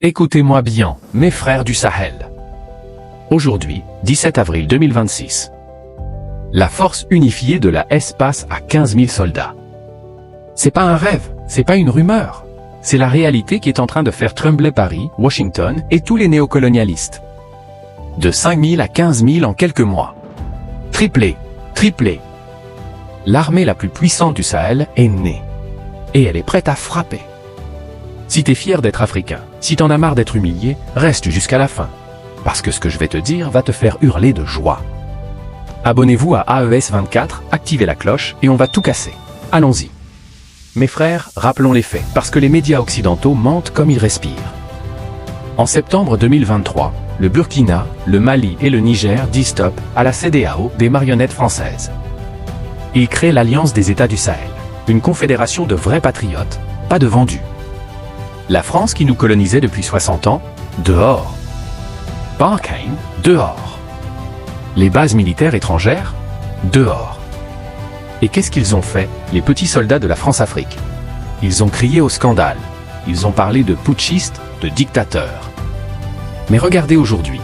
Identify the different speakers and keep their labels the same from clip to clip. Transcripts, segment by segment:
Speaker 1: Écoutez-moi bien, mes frères du Sahel. Aujourd'hui, 17 avril 2026. La force unifiée de la S passe à 15 000 soldats. C'est pas un rêve, c'est pas une rumeur. C'est la réalité qui est en train de faire trembler Paris, Washington et tous les néocolonialistes. De 5 000 à 15 000 en quelques mois. Triplé. L'armée la plus puissante du Sahel est née. Et elle est prête à frapper. Si t'es fier d'être africain, si t'en as marre d'être humilié, reste jusqu'à la fin. Parce que ce que je vais te dire va te faire hurler de joie. Abonnez-vous à AES24, activez la cloche et on va tout casser. Allons-y. Mes frères, rappelons les faits, parce que les médias occidentaux mentent comme ils respirent. En septembre 2023, le Burkina, le Mali et le Niger disent stop à la CEDEAO des marionnettes françaises. Ils créent l'Alliance des États du Sahel, une confédération de vrais patriotes, pas de vendus. La France qui nous colonisait depuis 60 ans, dehors. Barkhane, dehors. Les bases militaires étrangères, dehors. Et qu'est-ce qu'ils ont fait, les petits soldats de la France-Afrique? Ils ont crié au scandale. Ils ont parlé de putschistes, de dictateurs. Mais regardez aujourd'hui,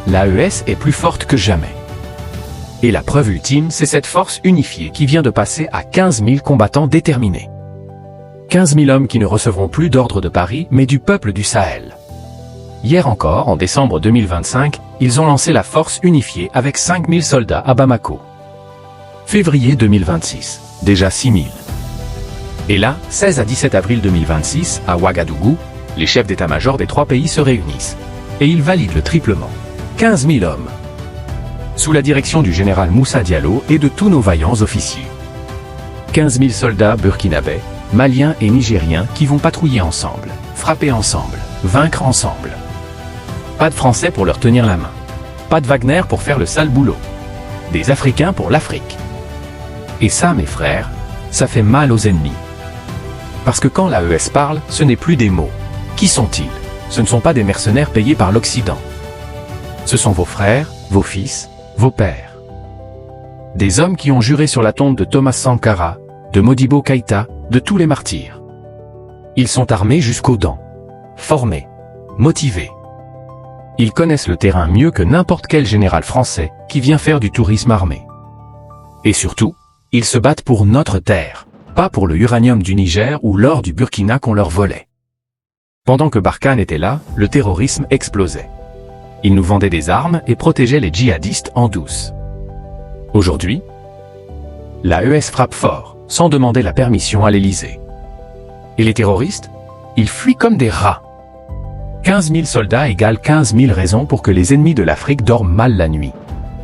Speaker 1: l'AES est plus forte que jamais. Et la preuve ultime, c'est cette force unifiée qui vient de passer à 15 000 combattants déterminés. 15 000 hommes qui ne recevront plus d'ordre de Paris, mais du peuple du Sahel. Hier encore, en décembre 2025, ils ont lancé la force unifiée avec 5 000 soldats à Bamako. Février 2026, déjà 6 000. Et là, 16 à 17 avril 2026, à Ouagadougou, les chefs d'état-major des trois pays se réunissent. Et ils valident le triplement. 15 000 hommes. Sous la direction du général Moussa Diallo et de tous nos vaillants officiers. 15 000 soldats burkinabés, maliens et nigériens qui vont patrouiller ensemble, frapper ensemble, vaincre ensemble. Pas de Français pour leur tenir la main. Pas de Wagner pour faire le sale boulot. Des Africains pour l'Afrique. Et ça, mes frères, ça fait mal aux ennemis. Parce que quand l'AES parle, ce n'est plus des mots. Qui sont-ils? Ce ne sont pas des mercenaires payés par l'Occident. Ce sont vos frères, vos fils, vos pères. Des hommes qui ont juré sur la tombe de Thomas Sankara, de Modibo Keïta, de tous les martyrs. Ils sont armés jusqu'aux dents. Formés. Motivés. Ils connaissent le terrain mieux que n'importe quel général français qui vient faire du tourisme armé. Et surtout, ils se battent pour notre terre, pas pour le uranium du Niger ou l'or du Burkina qu'on leur volait. Pendant que Barkhane était là, le terrorisme explosait. Ils nous vendaient des armes et protégeaient les djihadistes en douce. Aujourd'hui, l'AES frappe fort, sans demander la permission à l'Élysée. Et les terroristes? Ils fuient comme des rats. 15 000 soldats égale 15 000 raisons pour que les ennemis de l'Afrique dorment mal la nuit.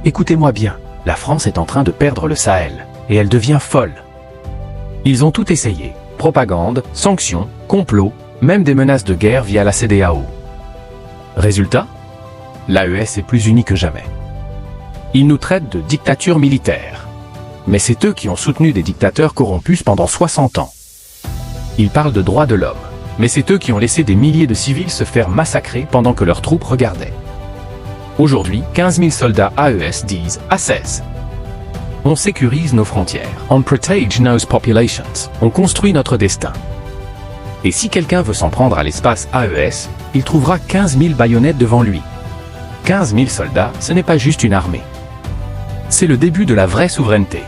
Speaker 1: Écoutez-moi bien, la France est en train de perdre le Sahel, et elle devient folle. Ils ont tout essayé, propagande, sanctions, complots, même des menaces de guerre via la CEDEAO. Résultat? L'AES est plus unie que jamais. Ils nous traitent de dictature militaire. Mais c'est eux qui ont soutenu des dictateurs corrompus pendant 60 ans. Ils parlent de droits de l'homme, mais c'est eux qui ont laissé des milliers de civils se faire massacrer pendant que leurs troupes regardaient. Aujourd'hui, 15 000 soldats AES disent à 16. On sécurise nos frontières. On protege nos populations. On construit notre destin. Et si quelqu'un veut s'en prendre à l'espace AES, il trouvera 15 000 baïonnettes devant lui. 15 000 soldats, ce n'est pas juste une armée. C'est le début de la vraie souveraineté.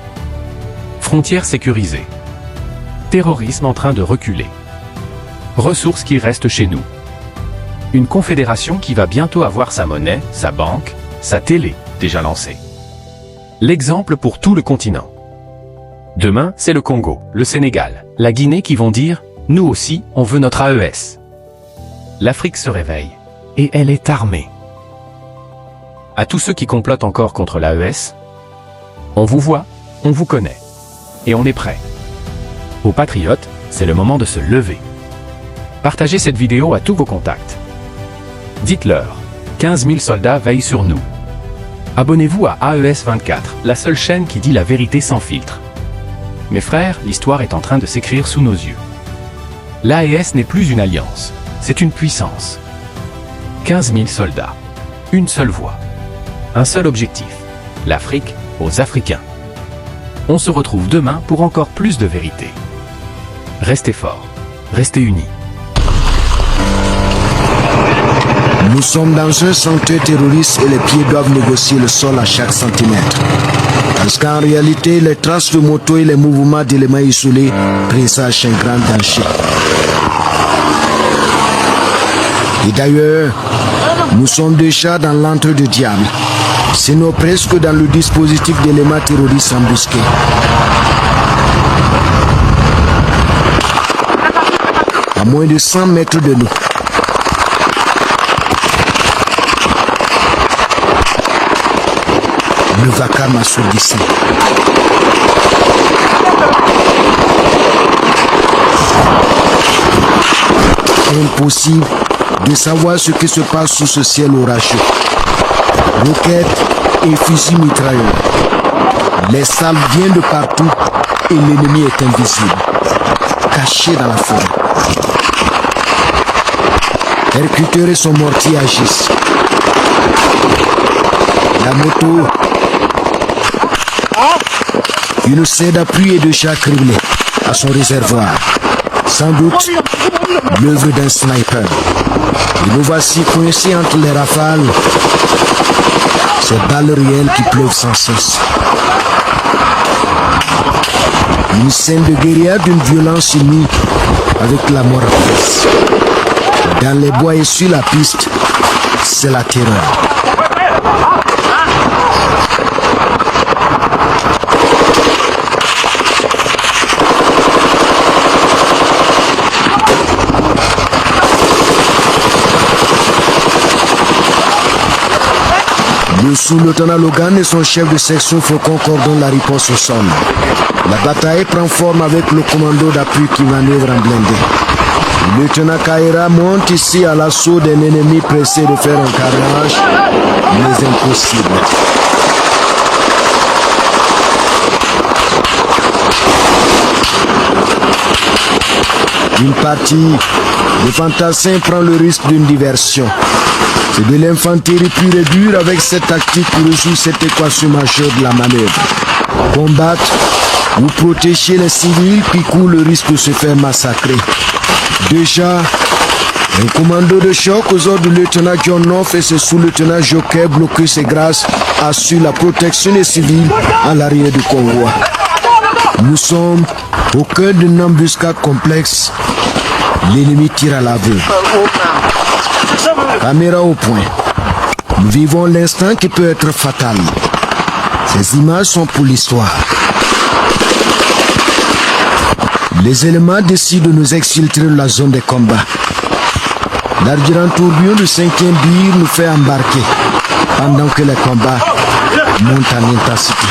Speaker 1: Frontières sécurisées. Terrorisme en train de reculer. Ressources qui restent chez nous. Une confédération qui va bientôt avoir sa monnaie, sa banque, sa télé, déjà lancée. L'exemple pour tout le continent. Demain, c'est le Congo, le Sénégal, la Guinée qui vont dire « Nous aussi, on veut notre AES ». L'Afrique se réveille. Et elle est armée. À tous ceux qui complotent encore contre l'AES, on vous voit, on vous connaît. Et on est prêt. Aux patriotes, c'est le moment de se lever. Partagez cette vidéo à tous vos contacts. Dites-leur, 15 000 soldats veillent sur nous. Abonnez-vous à AES24, la seule chaîne qui dit la vérité sans filtre. Mes frères, l'histoire est en train de s'écrire sous nos yeux. L'AES n'est plus une alliance, c'est une puissance. 15 000 soldats. Une seule voix. Un seul objectif. L'Afrique aux Africains. On se retrouve demain pour encore plus de vérité. Restez forts. Restez unis.
Speaker 2: Nous sommes dans un sanctuaire terroriste et les pieds doivent négocier le sol à chaque centimètre. Parce qu'en réalité, les traces de moto et les mouvements d'éléments isolés présagent un grand danger. Et d'ailleurs, nous sommes déjà dans l'antre du diable. Sinon presque dans le dispositif d'éléments terroristes embusqués. À moins de 100 mètres de nous. Le vacarme assourdissant. Impossible de savoir ce qui se passe sous ce ciel orageux. Roquettes et fusils mitrailleurs. Les salves viennent de partout et l'ennemi est invisible, caché dans la forêt. Percuteurs et son mortier agissent. La moto, une serre d'appui est déjà criblée à son réservoir. Sans doute, l'œuvre d'un sniper. Et nous voici coincés entre les rafales. Ces balles réelles qui pleuvent sans cesse. Une scène de guérilla d'une violence unie avec la mort en face. Dans les bois et sur la piste, c'est la terreur. Le sous-lieutenant Logan et son chef de section Faucon coordonnent la riposte au sol. La bataille prend forme avec le commando d'appui qui manœuvre en blindé. Le lieutenant Kaira monte ici à l'assaut d'un ennemi pressé de faire un carnage, mais impossible. Une partie de fantassins prend le risque d'une diversion. C'est de l'infanterie pure et dure avec cette tactique pour résoudre cette équation majeure de la manœuvre. Combattre ou protéger les civils qui courent le risque de se faire massacrer. Déjà, un commando de choc aux ordres du lieutenant John North et ses sous-lieutenants Joker bloqués ses grâces assurent la protection des civils à l'arrière du convoi. Nous sommes au cœur d'une embuscade complexe. L'ennemi tire à l'aveugle. Caméra au point. Nous vivons l'instant qui peut être fatal. Ces images sont pour l'histoire. Les éléments décident de nous exfiltrer de la zone des combats. L'argent tourbillon du 5e BIR nous fait embarquer pendant que les combats montent en intensité.